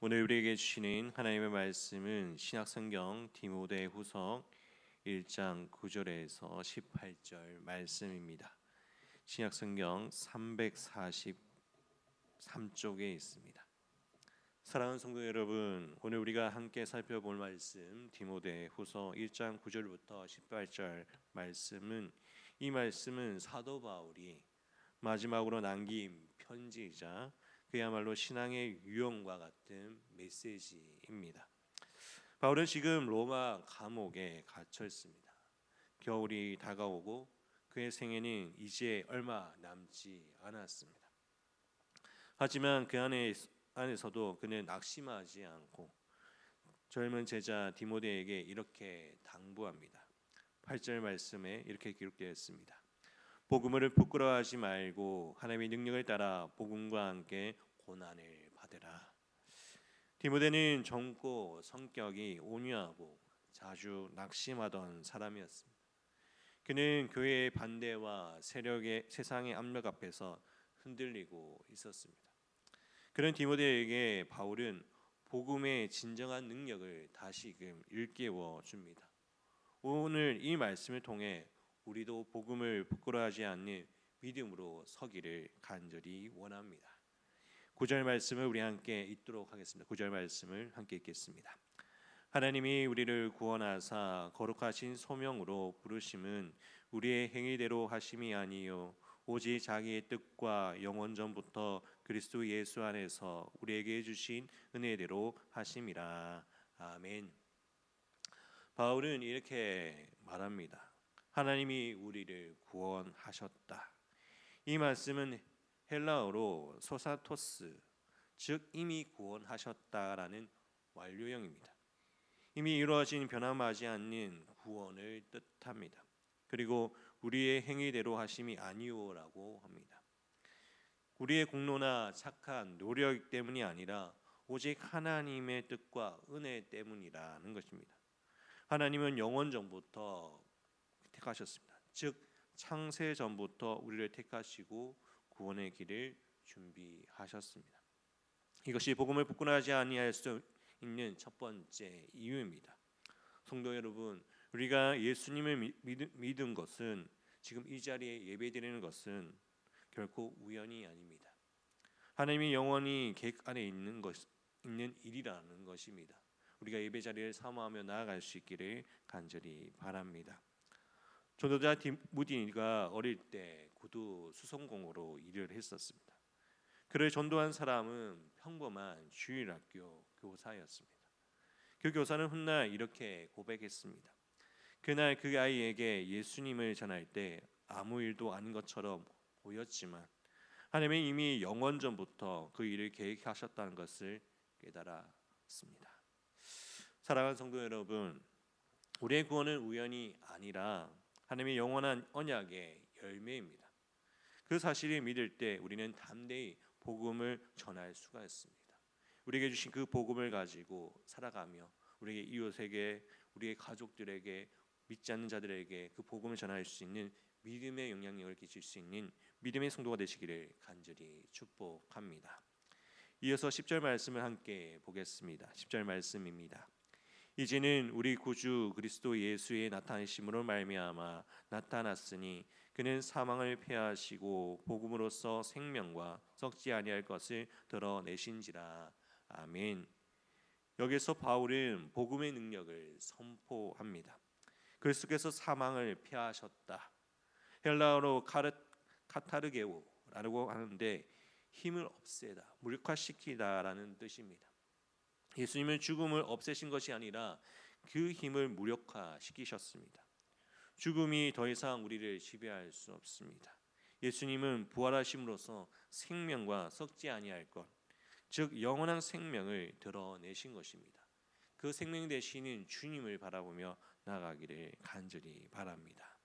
오늘 우리에게 주시는 하나님의 말씀은 신약성경 디모데후서 1장 9절에서 18절 말씀입니다. 신약성경 343쪽에 있습니다. 사랑하는 성도 여러분, 오늘 우리가 함께 살펴볼 말씀 디모데후서 1장 9절부터 18절 말씀은 이 말씀은 사도 바울이 마지막으로 남긴 편지이자 그야말로 신앙의 유형과 같은 메시지입니다. 바울은 지금 로마 감옥에 갇혀 있습니다. 겨울이 다가오고 그의 생애는 이제 얼마 남지 않았습니다. 하지만 그 안에서도 그는 낙심하지 않고 젊은 제자 디모데에게 이렇게 당부합니다. 8절 말씀에 이렇게 기록되어 있습니다. 복음을 부끄러워하지 말고 하나님의 능력을 따라 복음과 함께 고난을 받으라. 디모데는 젊고 성격이 온유하고 자주 낙심하던 사람이었습니다. 그는 교회의 반대와 세상의 압력 앞에서 흔들리고 있었습니다. 그런 디모데에게 바울은 복음의 진정한 능력을 다시금 일깨워 줍니다. 오늘 이 말씀을 통해 우리도 복음을 부끄러워하지 않는 믿음으로 서기를 간절히 원합니다. 9절 말씀을 우리 함께 읽도록 하겠습니다. 9절 말씀을 함께 읽겠습니다. 하나님이 우리를 구원하사 거룩하신 소명으로 부르심은 우리의 행위대로 하심이 아니요 오직 자기의 뜻과 영원 전부터 그리스도 예수 안에서 우리에게 주신 은혜대로 하심이라. 아멘. 바울은 이렇게 말합니다. 하나님이 우리를 구원하셨다. 이 말씀은 헬라어로 소사토스, 즉 이미 구원하셨다라는 완료형입니다. 이미 이루어진 변함하지 않는 구원을 뜻합니다. 그리고 우리의 행위대로 하심이 아니오라고 합니다. 우리의 공로나 착한 노력 때문이 아니라 오직 하나님의 뜻과 은혜 때문이라는 것입니다. 하나님은 영원 전부터 택하셨습니다. 즉 창세 전부터 우리를 택하시고 구원의 길을 준비하셨습니다. 이것이 복음을 부끄러워하지 아니할 수 있는 첫 번째 이유입니다. 성도 여러분, 우리가 예수님을 믿은 것은 지금 이 자리에 예배드리는 것은 결코 우연이 아닙니다. 하나님이 영원히 계획 안에 있는 일이라는 것입니다. 우리가 예배 자리를 사모하며 나아갈 수 있기를 간절히 바랍니다. 전도자 디모데가 어릴 때 구두 수송공으로 일을 했었습니다. 그를 전도한 사람은 평범한 주일학교 교사였습니다. 그 교사는 훗날 이렇게 고백했습니다. 그날 그 아이에게 예수님을 전할 때 아무 일도 아닌 것처럼 보였지만 하나님은 이미 영원 전부터 그 일을 계획하셨다는 것을 깨달았습니다. 사랑하는 성도 여러분, 우리의 구원은 우연이 아니라 하나님의 영원한 언약의 열매입니다. 그 사실을 믿을 때 우리는 담대히 복음을 전할 수가 있습니다. 우리에게 주신 그 복음을 가지고 살아가며 우리의 이웃에게, 우리의 가족들에게, 믿지 않는 자들에게 그 복음을 전할 수 있는 믿음의 영향력을 끼칠 수 있는 믿음의 성도가 되시기를 간절히 축복합니다. 이어서 10절 말씀을 함께 보겠습니다. 10절 말씀입니다. 이제는 우리 구주 그리스도 예수의 나타내심으로 말미암아 나타났으니 그는 사망을 패하시고 복음으로써 생명과 썩지 아니할 것을 드러내신지라. 아멘. 여기서 바울은 복음의 능력을 선포합니다. 그리스도께서 사망을 패하셨다. 헬라어로 카타르게오라고 하는데 힘을 없애다, 무력화시키다라는 뜻입니다. 예수님은 죽음을 없애신 것이 아니라 그 힘을 무력화시키셨습니다. 죽음이 더 이상 우리를 지배할 수 없습니다. 예수님은 부활하심으로써 생명과 썩지 아니할 것, 즉 영원한 생명을 드러내신 것입니다. 그 생명 되시는 주님을 바라보며 나아가기를 간절히 바랍니다.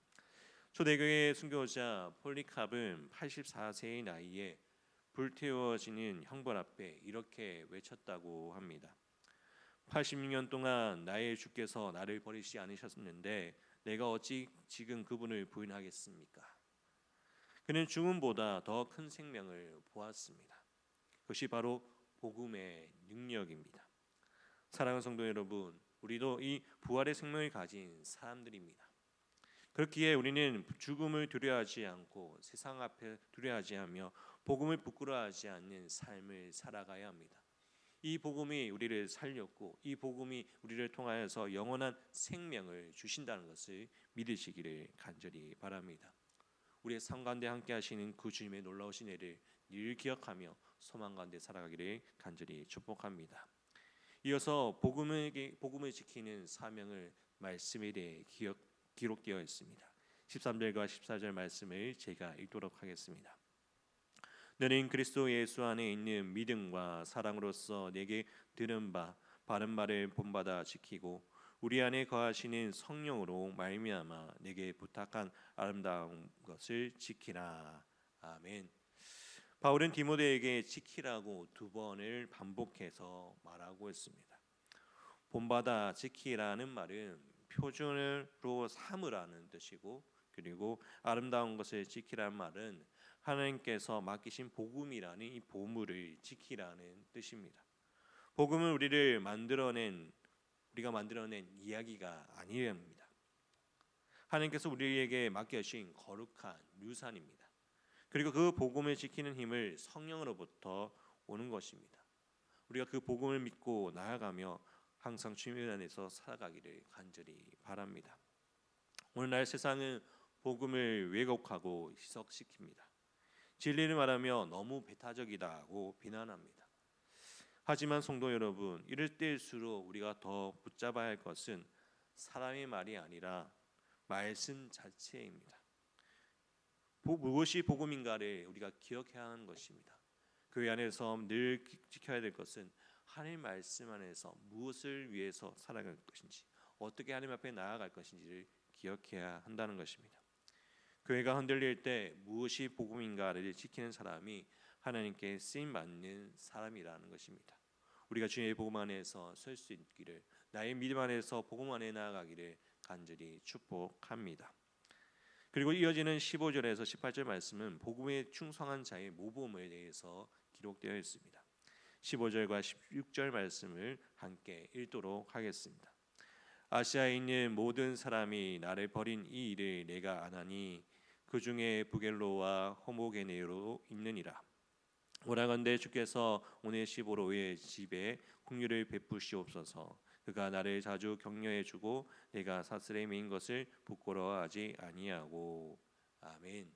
초대교회 순교자 폴리캅은 84세의 나이에 불태워지는 형벌 앞에 이렇게 외쳤다고 합니다. 86년 동안 나의 주께서 나를 버리지 않으셨는데 내가 어찌 지금 그분을 부인하겠습니까? 그는 죽음보다 더 큰 생명을 보았습니다. 그것이 바로 복음의 능력입니다. 능력입니다. 사랑하는 성도 여러분, 우리도 이 부활의 생명을 가진 사람들입니다. 그렇기에 우리는 죽음을 두려워하지 않고 세상 앞에 두려워하지 않으며 복음을 부끄러워하지 않는 삶을 살아가야 합니다. 이 복음이 우리를 살렸고 이 복음이 우리를 통하여서 영원한 생명을 주신다는 것을 믿으시기를 간절히 바랍니다. 우리의 삶 가운데 함께 하시는 그 주님의 놀라우신 애를 늘 기억하며 소망 가운데 살아가기를 간절히 축복합니다. 이어서 복음을 지키는 사명을 말씀에 대해 기록되어 있습니다. 13절과 14절 말씀을 제가 읽도록 하겠습니다. 너는 그리스도 예수 안에 있는 믿음과 사랑으로서 내게 들은 바 바른 말을 본받아 지키고 우리 안에 거하시는 성령으로 말미암아 내게 부탁한 아름다운 것을 지키라. 아멘. 바울은 디모데에게 지키라고 2번을 반복해서 말하고 있습니다. 본받아 지키라는 말은 표준으로 삼으라는 뜻이고, 그리고 아름다운 것을 지키라는 말은 하나님께서 맡기신 복음이라는 이 보물을 지키라는 뜻입니다. 복음은 우리가 만들어낸 이야기가 아니랍니다. 하나님께서 우리에게 맡겨주신 거룩한 유산입니다. 그리고 그 복음을 지키는 힘을 성령으로부터 오는 것입니다. 우리가 그 복음을 믿고 나아가며 항상 주님 안에서 살아가기를 간절히 바랍니다. 오늘날 세상은 복음을 왜곡하고 희석시킵니다. 진리를 말하며 너무 배타적이다고 비난합니다. 하지만 성도 여러분, 이럴 때일수록 우리가 더 붙잡아야 할 것은 사람의 말이 아니라 말씀 자체입니다. 무엇이 복음인가를 우리가 기억해야 하는 것입니다. 교회 안에서 늘 지켜야 될 것은 하나님 말씀 안에서 무엇을 위해서 살아갈 것인지, 어떻게 하나님 앞에 나아갈 것인지를 기억해야 한다는 것입니다. 교회가 흔들릴 때 무엇이 복음인가를 지키는 사람이 하나님께 쓰임 받는 사람이라는 것입니다. 우리가 주의 복음 안에서 설 수 있기를, 나의 믿음 안에서 복음 안에 나아가기를 간절히 축복합니다. 그리고 이어지는 15절에서 18절 말씀은 복음에 충성한 자의 모범에 대해서 기록되어 있습니다. 15절과 16절 말씀을 함께 읽도록 하겠습니다. 아시아에 있는 모든 사람이 나를 버린 이 일을 내가 아나니 그 중에 부겔로와 호모게네로 있느니라. 오라건대 주께서 오네시보로의 집에 긍휼을 베푸시옵소서. 그가 나를 자주 격려해 주고 내가 사슬에 매인 것을 부끄러워하지 아니하고. 아멘.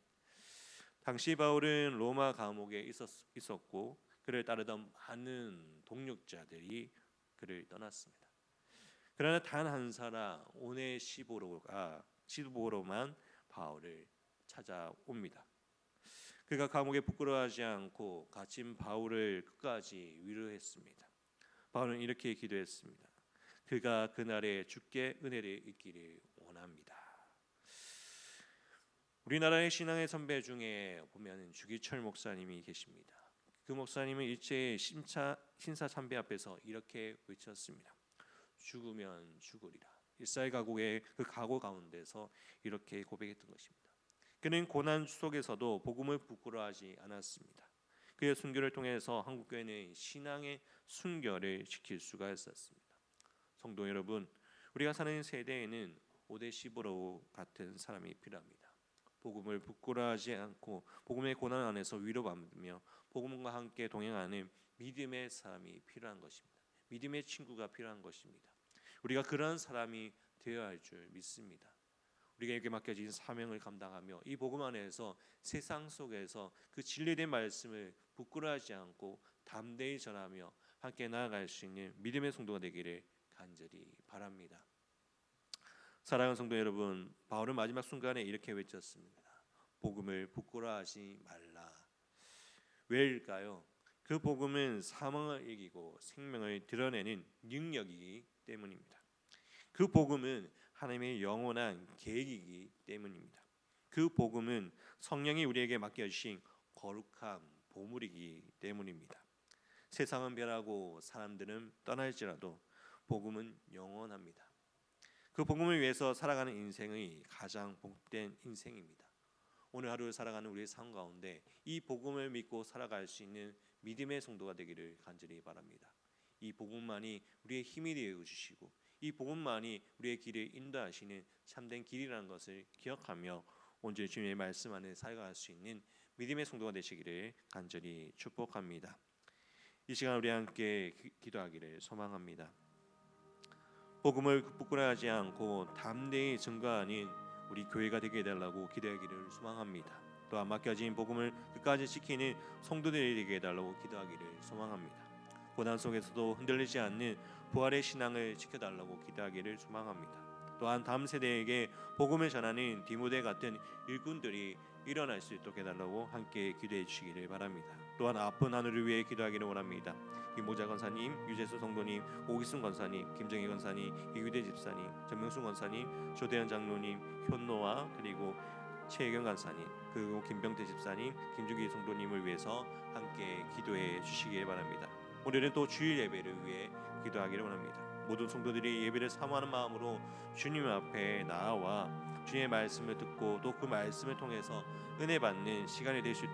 당시 바울은 로마 감옥에 있었고 그를 따르던 많은 동력자들이 그를 떠났습니다. 그러나 단 한 사람 오네시보로만 바울을 찾아옵니다. 그가 감옥에 부끄러워하지 않고 갇힌 바울을 끝까지 위로했습니다. 바울은 이렇게 기도했습니다. 그가 그날에 주께 은혜를 잊기를 원합니다. 우리나라의 신앙의 선배 중에 보면 주기철 목사님이 계십니다. 그 목사님은 일제의 신사참배 앞에서 이렇게 외쳤습니다. 죽으면 죽으리라. 일사의 각오의 그 각오 가운데서 이렇게 고백했던 것입니다. 그는 고난 속에서도 복음을 부끄러워하지 않았습니다. 그의 순교를 통해서 한국교회는 신앙의 순결을 지킬 수가 있었습니다. 성도 여러분, 우리가 사는 세대에는 오데시보로 같은 사람이 필요합니다. 복음을 부끄러워하지 않고 복음의 고난 안에서 위로받으며 복음과 함께 동행하는 믿음의 사람이 필요한 것입니다. 믿음의 친구가 필요한 것입니다. 우리가 그런 사람이 되어야 할 줄 믿습니다. 우리에게 맡겨진 사명을 감당하며 이 복음 안에서 세상 속에서 그 진리된 말씀을 부끄러워하지 않고 담대히 전하며 함께 나아갈 수 있는 믿음의 성도가 되기를 간절히 바랍니다. 사랑하는 성도 여러분, 바울은 마지막 순간에 이렇게 외쳤습니다. 복음을 부끄러워하지 말라. 왜일까요? 그 복음은 사망을 이기고 생명을 드러내는 능력이기 때문입니다. 그 복음은 하나님의 영원한 계획이기 때문입니다. 그 복음은 성령이 우리에게 맡겨주신 거룩한 보물이기 때문입니다. 세상은 변하고 사람들은 떠날지라도 복음은 영원합니다. 그 복음을 위해서 살아가는 인생의 가장 복된 인생입니다. 오늘 하루를 살아가는 우리의 삶 가운데 이 복음을 믿고 살아갈 수 있는 믿음의 성도가 되기를 간절히 바랍니다. 이 복음만이 우리의 힘이 되어 주시고 이 복음만이 우리의 길을 인도하시는 참된 길이라는 것을 기억하며 온전히 주님의 말씀 안에 살아갈 수 있는 믿음의 성도가 되시기를 간절히 축복합니다. 이 시간 우리 함께 기도하기를 소망합니다. 복음을 부끄러워하지 않고 담대히 증거하는 우리 교회가 되게 해달라고 기도하기를 소망합니다. 또한 맡겨진 복음을 끝까지 지키는 성도들이 되게 해달라고 기도하기를 소망합니다. 고난 속에서도 흔들리지 않는 부활의 신앙을 지켜달라고 기도하기를 소망합니다. 또한 다음 세대에게 복음을 전하는 디모데 같은 일꾼들이 일어날 수 있도록 해달라고 함께 기도해 주시기를 바랍니다. 또한 아픈 하늘을 위해 기도하기를 원합니다. 김모자 권사님, 유재수 성도님, 오기순 권사님, 김정희 권사님, 이규대 집사님, 전명순 권사님, 조대현 장로님, 현노아 그리고 최혜경 권사님, 그리고 김병태 집사님, 김주기 성도님을 위해서 함께 기도해 주시기 바랍니다. 오늘은 또 주일 예배를 위해 기도하기를 원합니다. 모든 성도들이 예배를 사모하는 마음으로 주님 앞에 나아와 주님의 말씀을 듣고 또 그 말씀을 통해서 은혜 받는 시간이 될 수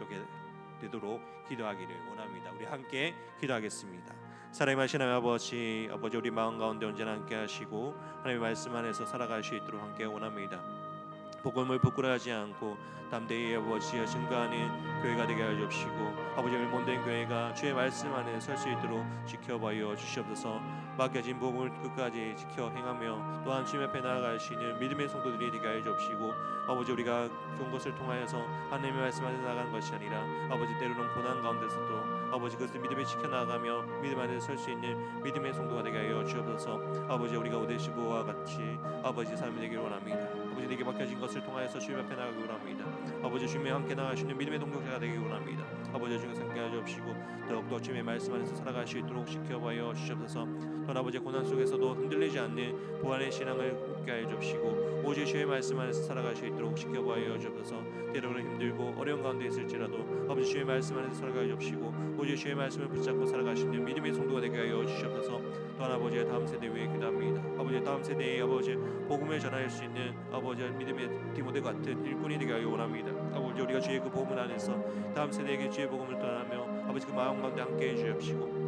되도록 기도하기를 원합니다. 우리 함께 기도하겠습니다. 사랑하신 아버지, 우리 마음 가운데 언제나 함께 하시고 하나님의 말씀 안에서 살아갈 수 있도록 함께 원합니다. 복음을 부끄러워하지 않고 담대히 아버지여 증거하는 교회가 되게 하여 주시고 아버지 일몬된 교회가 주의 말씀 안에 설 수 있도록 지켜봐요 주시옵소서. 맡겨진 복음을 끝까지 지켜 행하며 또한 주님 앞에 나아갈 수 있는 믿음의 성도들이 되게 하여 주시고 아버지 우리가 좋은 것을 통하여서 하나님의 말씀 안에 나가는 것이 아니라 아버지 때로는 고난 가운데서도 아버지 그것을 믿음에 지켜나가며 믿음 안에 설 수 있는 믿음의 성도가 되게 하여 주옵소서. 아버지 우리가 오데시보와 같이 아버지 삶이 되기를 원합니다. 아버지 내게 맡겨진 것을 통하여서 주님 앞에 나가기 원합니다. 아버지 주님의 함께 나가시는 믿음의 동역자가 되기 원합니다. 아버지 주님과 함께하여 주시고 더욱더 주님의 말씀 안에서 살아갈 수 있도록 지켜봐여 주시옵소서. 또한 아버지 고난 속에서도 흔들리지 않는 부활의 신앙을 굳게 하여 주시고 오직 주의 말씀 안에서 살아갈 수 있도록 지켜봐여 주옵소서. 때로는 힘들고 어려운 가운데 있을지라도 아버지 주의 말씀 안에서 살아가여 주시고 오직 주의 말씀을 붙잡고 살아가시는 믿음의 성도가 되게 하여 주시옵소서. 또한 아버지의 다음 세대 위해 기도합니다. 아버지 다음 세대에 아버지 복음을 전할 수 있는 아버지 믿음의 디모데 같은 일꾼이 되게 하여 원합니다. 아버지 우리가 주의 그 복음 안에서 다음 세대에게 주의 복음을 전하며 아버지 그 마음 가운데 함께해 주옵시고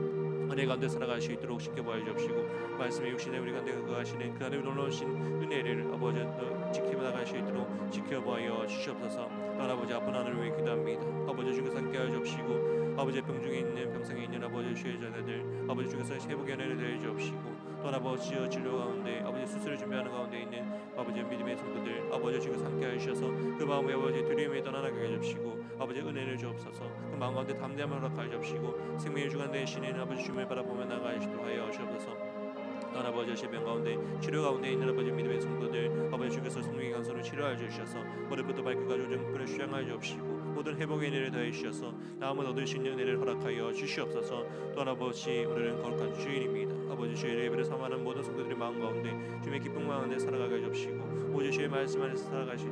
은혜 가운데 살아갈 수 있도록 지켜봐 주옵시고 말씀의 육신에 우리 가운데 거하시는 그 하나님의 놀라우신 은혜를 아버지 지키며 나갈 수 있도록 지켜봐 주시옵소서. 또한 아버지 아픈 하늘을 위해 기도합니다. 아버지 주께서 함께하여 주옵시고 아버지 병중에 있는 병상에 있는 아버지 주의 자녀들 아버지 주께서 회복의 은혜를 더해 주옵시고 또한 아버지 진료 가운데 아버지 수술을 준비하는 가운데 있는 아버지 믿음의 성도들 아버지 주께서 함께하여 주셔서 그 마음에 아버지 두려움에 떠나게 해 주옵시고 아버지 은혜를 주옵소서. 그 마음 가운데 담대함을 허락하여 주옵시고 생명의 주관 되시는 아버지 주님을 바라보며 나아가시도록 하여 주옵소서. 또한 아버지 질병 가운데 치료 가운데 있는 아버지 믿음의 성도들 아버지 주께서 성령의 간섭을 치료하여 주셔서 머리부터 발끝까지 오정부를 수양하여 주옵시고 모든 회복의 은혜를 더해 주셔서 나음을 얻을 수 있는 은혜를 허락하여 주시옵소서. 또한 아버지 오늘은 거룩한 주일입니다. 아버지 주일 예배를 삼하는 모든 성도들의 마음 가운데 주님의 기쁨 가운데 살아가게 해주시고 오직 주의 말씀 안에서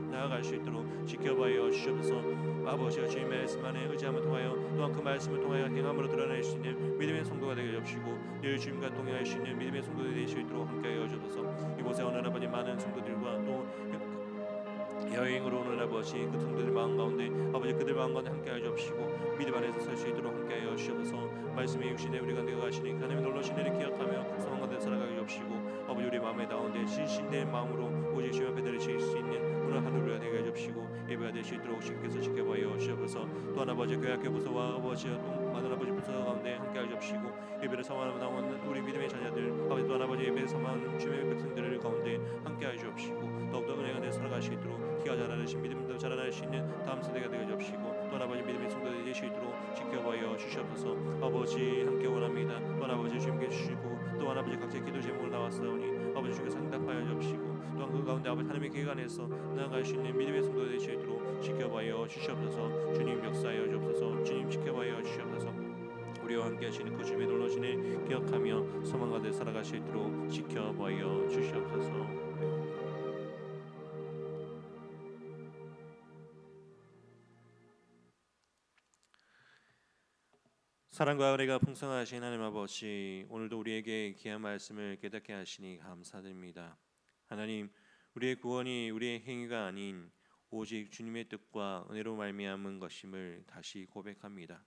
나아갈 수 있도록 지켜봐여 주시옵소서. 아버지와 주의 말씀 안에 의지함을 통하여 또한 그 말씀을 통하여 행함으로 드러낼 수 있는 믿음의 성도가 되게 해주시고 늘 주님과 동행할 수 있는 믿음의 성도들이 될 수 있도록 함께하여 주옵소서. 이곳에 오는 아버지 많은 성도들과 또 여행으로 오는 아버지 그 성도들 마음 가운데 아버지 그들 마음 가운데 함께하여 주옵시고 믿음 안에서 살 수 있도록 함께하여 주옵소서. 말씀의 육신에 우리 가운데 가시는 하나님의 놀라우신 은혜를 기억하며 소망 가운데 살아가게 주옵시고 아버지 우리 마음에 가운데 진실된 마음으로 오직 주님 앞에 드릴 수 있는 오늘 하루를 되게 해주시고 예배가 될 수 있도록 주님께서 지켜봐여 주옵소서. 또한 아버지 교회학교 부서와 아버지 또 많은 아버지 부서 가운데 함께하여 주옵시고 예배를 삼하며 나오는 우리 믿음의 자녀들 아버지 또한 아버지 예배를 삼하는 주님의 백성들을 가운데 함께하여 주옵시고 더욱더 은혜가 내 살아갈 수 있도록 키가 자라나신 믿음도 자라날 수 있는 다음 세대가 되게 주옵시고 또한 아버지 믿음의 성도들이 될 수 있도록 지켜봐여 주시옵소서. 아버지 함께 원합니다. 또한 아버지 주님께 주시고 또한 아버지 각자의 기도 제목을 나왔사오니 아버지 주께서 응답하여 주옵시고 또한 그 가운데 아버지 하나님의 계획 안에서 나아갈 수 있는 믿음의 성도들이 될 수 있도록 지켜봐여 주시옵소서. 주님 역사하여 주옵소서. 주님 지켜봐여 주시옵소서. 우리와 함께 하시는 그 주님의 놀라우신 일 기억하며 소망 가운데 살아갈 수 있도록 지켜봐여 주시옵소서. 사랑과 은혜가 풍성하신 하나님 아버지, 오늘도 우리에게 귀한 말씀을 깨닫게 하시니 감사드립니다. 하나님, 우리의 구원이 우리의 행위가 아닌 오직 주님의 뜻과 은혜로 말미암은 것임을 다시 고백합니다.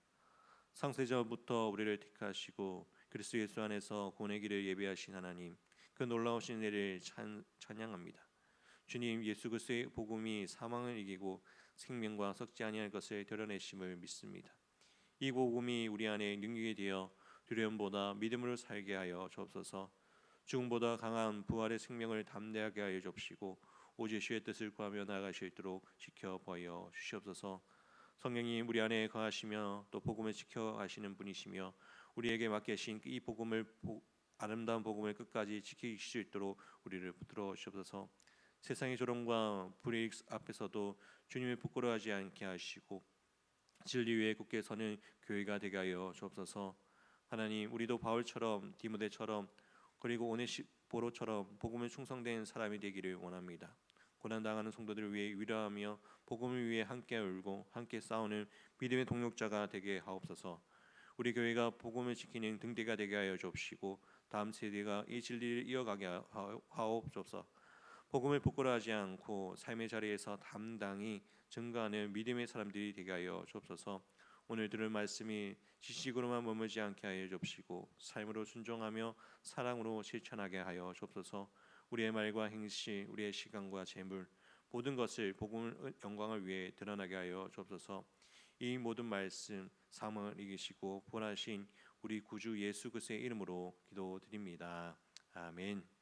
창세전부터 우리를 택하시고 그리스도 예수 안에서 구원의 길을 예비하신 하나님, 그 놀라우신 은혜를 찬양합니다. 주님, 예수 그리스도의 복음이 사망을 이기고 생명과 썩지 아니할 것을 드러내심을 믿습니다. 이 복음이 우리 안에 능력이 되어 두려움보다 믿음으로 살게 하여 주옵소서. 죽음보다 강한 부활의 생명을 담대하게 하여 주옵시고 오직 주의 뜻을 구하며 나아갈 수 있도록 지켜보여 주시옵소서. 성령님 우리 안에 거하시며 또 복음을 지켜가시는 분이시며 우리에게 맡기신 이 아름다운 복음을 끝까지 지키실 수 있도록 우리를 붙들어 주옵소서. 세상의 조롱과 불의익 앞에서도 주님을 부끄러워하지 않게 하시고 진리 위에 굳게 서는 교회가 되게 하여 주옵소서. 하나님, 우리도 바울처럼 디모데처럼 그리고 오네시포로처럼 복음에 충성된 사람이 되기를 원합니다. 고난당하는 성도들을 위해 위로하며 복음을 위해 함께 울고 함께 싸우는 믿음의 동력자가 되게 하옵소서. 우리 교회가 복음을 지키는 등대가 되게 하여 주옵시고 다음 세대가 이 진리를 이어가게 하옵소서. 복음을 부끄러워하지 않고 삶의 자리에서 담당히 증거하는 믿음의 사람들이 되게 하여 주옵소서. 오늘 들을 말씀이 지식으로만 머물지 않게 하여 주옵시고 삶으로 순종하며 사랑으로 실천하게 하여 주옵소서. 우리의 말과 행실, 우리의 시간과 재물 모든 것을 복음의 영광을 위해 드러나게 하여 주옵소서. 이 모든 말씀 사망을 이기시고 부활하신 우리 구주 예수 그리스도의 이름으로 기도드립니다. 아멘.